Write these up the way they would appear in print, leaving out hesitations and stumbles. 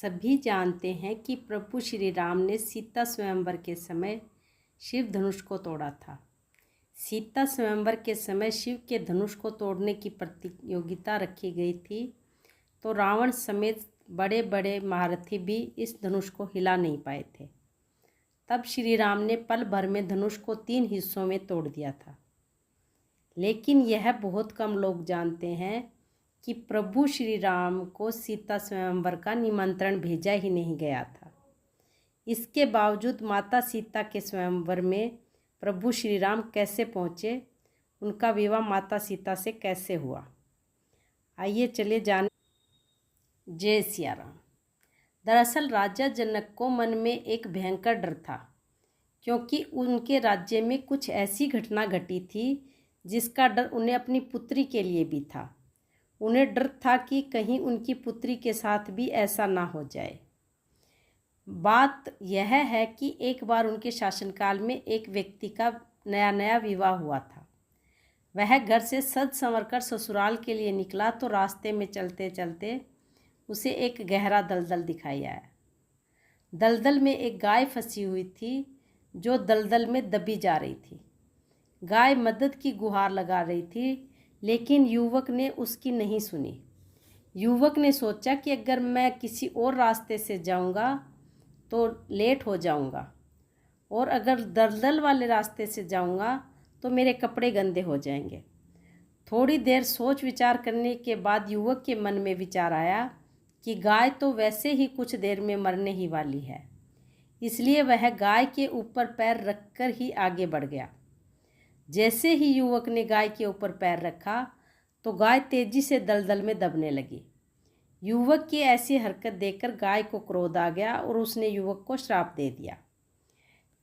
सभी जानते हैं कि प्रभु श्री राम ने सीता स्वयंवर के समय शिव धनुष को तोड़ा था। सीता स्वयंवर के समय शिव के धनुष को तोड़ने की प्रतियोगिता रखी गई थी, तो रावण समेत बड़े बड़े महारथी भी इस धनुष को हिला नहीं पाए थे। तब श्री राम ने पल भर में धनुष को 3 हिस्सों में तोड़ दिया था। लेकिन यह बहुत कम लोग जानते हैं कि प्रभु श्री राम को सीता स्वयंवर का निमंत्रण भेजा ही नहीं गया था। इसके बावजूद माता सीता के स्वयंवर में प्रभु श्री राम कैसे पहुँचे, उनका विवाह माता सीता से कैसे हुआ, आइए चले जाने। जय सिया राम। दरअसल राजा जनक को मन में एक भयंकर डर था, क्योंकि उनके राज्य में कुछ ऐसी घटना घटी थी जिसका डर उन्हें अपनी पुत्री के लिए भी था। उन्हें डर था कि कहीं उनकी पुत्री के साथ भी ऐसा ना हो जाए। बात यह है कि एक बार उनके शासनकाल में एक व्यक्ति का नया नया विवाह हुआ था। वह घर से सज संवर कर ससुराल के लिए निकला तो रास्ते में चलते चलते उसे एक गहरा दलदल दिखाई आया। दलदल में एक गाय फंसी हुई थी जो दलदल में दबी जा रही थी। गाय मदद की गुहार लगा रही थी, लेकिन युवक ने उसकी नहीं सुनी। युवक ने सोचा कि अगर मैं किसी और रास्ते से जाऊंगा तो लेट हो जाऊंगा, और अगर दलदल वाले रास्ते से जाऊंगा तो मेरे कपड़े गंदे हो जाएंगे। थोड़ी देर सोच विचार करने के बाद युवक के मन में विचार आया कि गाय तो वैसे ही कुछ देर में मरने ही वाली है, इसलिए वह गाय के ऊपर पैर रखकर ही आगे बढ़ गया। जैसे ही युवक ने गाय के ऊपर पैर रखा तो गाय तेजी से दलदल में दबने लगी। युवक की ऐसी हरकत देखकर गाय को क्रोध आ गया और उसने युवक को श्राप दे दिया।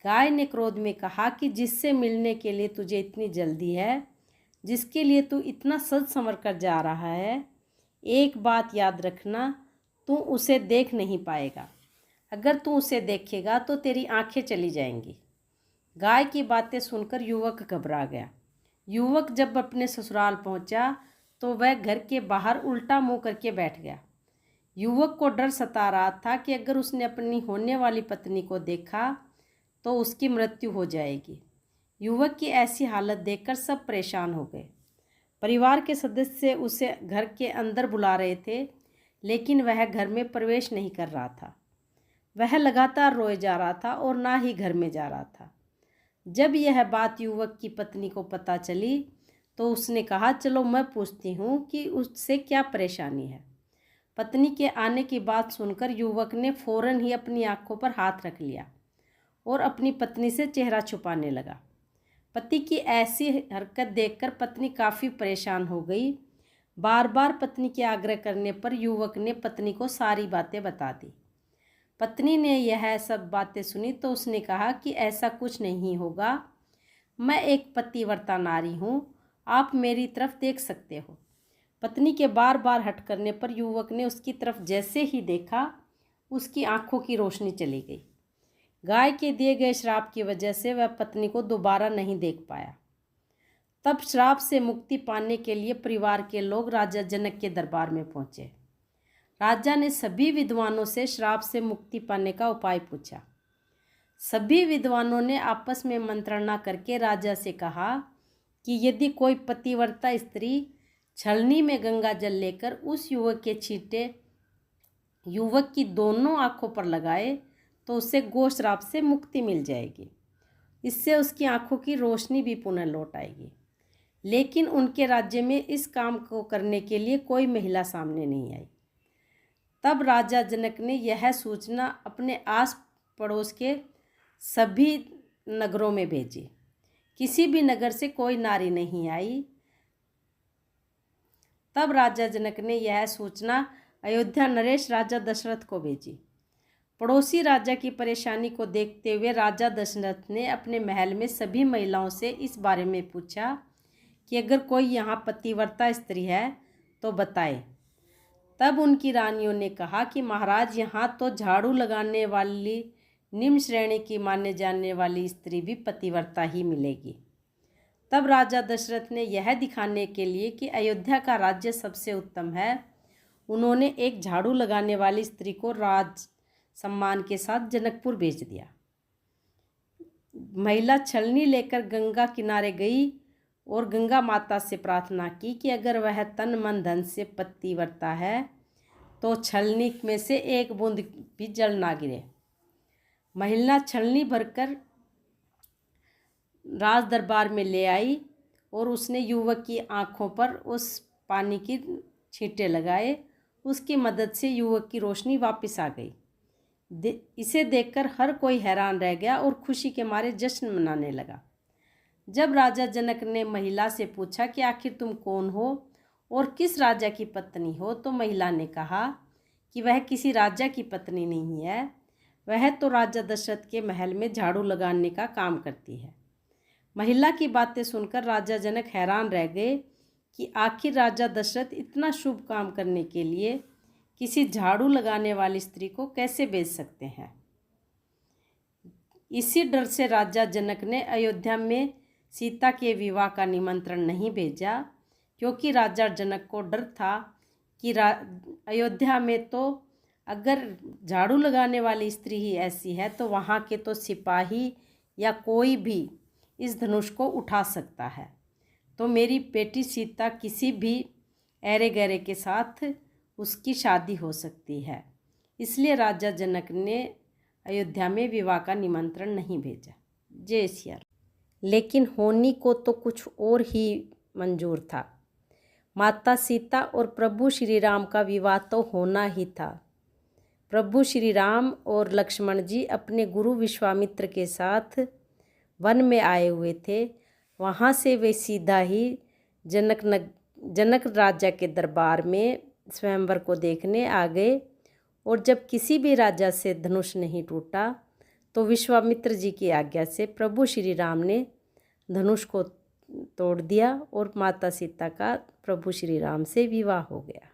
गाय ने क्रोध में कहा कि जिससे मिलने के लिए तुझे इतनी जल्दी है, जिसके लिए तू इतना सज संवर कर जा रहा है, एक बात याद रखना, तू उसे देख नहीं पाएगा। अगर तू उसे देखेगा तो तेरी आंखें चली जाएंगी। गाय की बातें सुनकर युवक घबरा गया। युवक जब अपने ससुराल पहुंचा तो वह घर के बाहर उल्टा मुंह करके बैठ गया। युवक को डर सता रहा था कि अगर उसने अपनी होने वाली पत्नी को देखा तो उसकी मृत्यु हो जाएगी। युवक की ऐसी हालत देखकर सब परेशान हो गए। परिवार के सदस्य उसे घर के अंदर बुला रहे थे, लेकिन वह घर में प्रवेश नहीं कर रहा था। वह लगातार रोए जा रहा था और ना ही घर में जा रहा था। जब यह बात युवक की पत्नी को पता चली तो उसने कहा, चलो मैं पूछती हूँ कि उससे क्या परेशानी है। पत्नी के आने की बात सुनकर युवक ने फौरन ही अपनी आंखों पर हाथ रख लिया और अपनी पत्नी से चेहरा छुपाने लगा। पति की ऐसी हरकत देखकर पत्नी काफ़ी परेशान हो गई। बार बार पत्नी के आग्रह करने पर युवक ने पत्नी को सारी बातें बता दी। पत्नी ने यह सब बातें सुनी तो उसने कहा कि ऐसा कुछ नहीं होगा, मैं एक पतिव्रता नारी हूँ, आप मेरी तरफ देख सकते हो। पत्नी के बार बार हट करने पर युवक ने उसकी तरफ जैसे ही देखा, उसकी आंखों की रोशनी चली गई। गाय के दिए गए श्राप की वजह से वह पत्नी को दोबारा नहीं देख पाया। तब श्राप से मुक्ति पाने के लिए परिवार के लोग राजा जनक के दरबार में पहुंचे। राजा ने सभी विद्वानों से श्राप से मुक्ति पाने का उपाय पूछा। सभी विद्वानों ने आपस में मंत्रणा करके राजा से कहा कि यदि कोई पतिव्रता स्त्री छलनी में गंगा जल लेकर उस युवक के छींटे युवक की दोनों आंखों पर लगाए तो उसे गोश्राप से मुक्ति मिल जाएगी। इससे उसकी आंखों की रोशनी भी पुनः लौट आएगी। लेकिन उनके राज्य में इस काम को करने के लिए कोई महिला सामने नहीं आई। तब राजा जनक ने यह सूचना अपने आस पड़ोस के सभी नगरों में भेजी। किसी भी नगर से कोई नारी नहीं आई। तब राजा जनक ने यह सूचना अयोध्या नरेश राजा दशरथ को भेजी। पड़ोसी राजा की परेशानी को देखते हुए राजा दशरथ ने अपने महल में सभी महिलाओं से इस बारे में पूछा कि अगर कोई यहाँ पतिव्रता स्त्री है तो बताए। तब उनकी रानियों ने कहा कि महाराज, यहाँ तो झाड़ू लगाने वाली निम्न श्रेणी की माने जाने वाली स्त्री भी पतिव्रता ही मिलेगी। तब राजा दशरथ ने यह दिखाने के लिए कि अयोध्या का राज्य सबसे उत्तम है, उन्होंने एक झाड़ू लगाने वाली स्त्री को राज सम्मान के साथ जनकपुर भेज दिया। महिला छलनी लेकर गंगा किनारे गई और गंगा माता से प्रार्थना की कि अगर वह तन मन धन से पतिव्रता है तो छलनी में से एक बूंद भी जल ना गिरे। महिला छलनी भरकर राज दरबार में ले आई और उसने युवक की आंखों पर उस पानी की छींटे लगाए। उसकी मदद से युवक की रोशनी वापस आ गई। इसे देखकर हर कोई हैरान रह गया और खुशी के मारे जश्न मनाने लगा। जब राजा जनक ने महिला से पूछा कि आखिर तुम कौन हो और किस राजा की पत्नी हो, तो महिला ने कहा कि वह किसी राजा की पत्नी नहीं है, वह तो राजा दशरथ के महल में झाड़ू लगाने का काम करती है। महिला की बातें सुनकर राजा जनक हैरान रह गए कि आखिर राजा दशरथ इतना शुभ काम करने के लिए किसी झाड़ू लगाने वाली स्त्री को कैसे भेज सकते हैं। इसी डर से राजा जनक ने अयोध्या में सीता के विवाह का निमंत्रण नहीं भेजा, क्योंकि राजा जनक को डर था कि अयोध्या में तो अगर झाड़ू लगाने वाली स्त्री ही ऐसी है तो वहाँ के तो सिपाही या कोई भी इस धनुष को उठा सकता है, तो मेरी बेटी सीता किसी भी ऐरे गैरे के साथ उसकी शादी हो सकती है। इसलिए राजा जनक ने अयोध्या में विवाह का निमंत्रण नहीं भेजा। जय सिया राम। लेकिन होनी को तो कुछ और ही मंजूर था। माता सीता और प्रभु श्री राम का विवाह तो होना ही था। प्रभु श्री राम और लक्ष्मण जी अपने गुरु विश्वामित्र के साथ वन में आए हुए थे। वहाँ से वे सीधा ही जनक राजा के दरबार में स्वयंवर को देखने आ गए, और जब किसी भी राजा से धनुष नहीं टूटा तो विश्वामित्र जी की आज्ञा से प्रभु श्री राम ने धनुष को तोड़ दिया और माता सीता का प्रभु श्री राम से विवाह हो गया।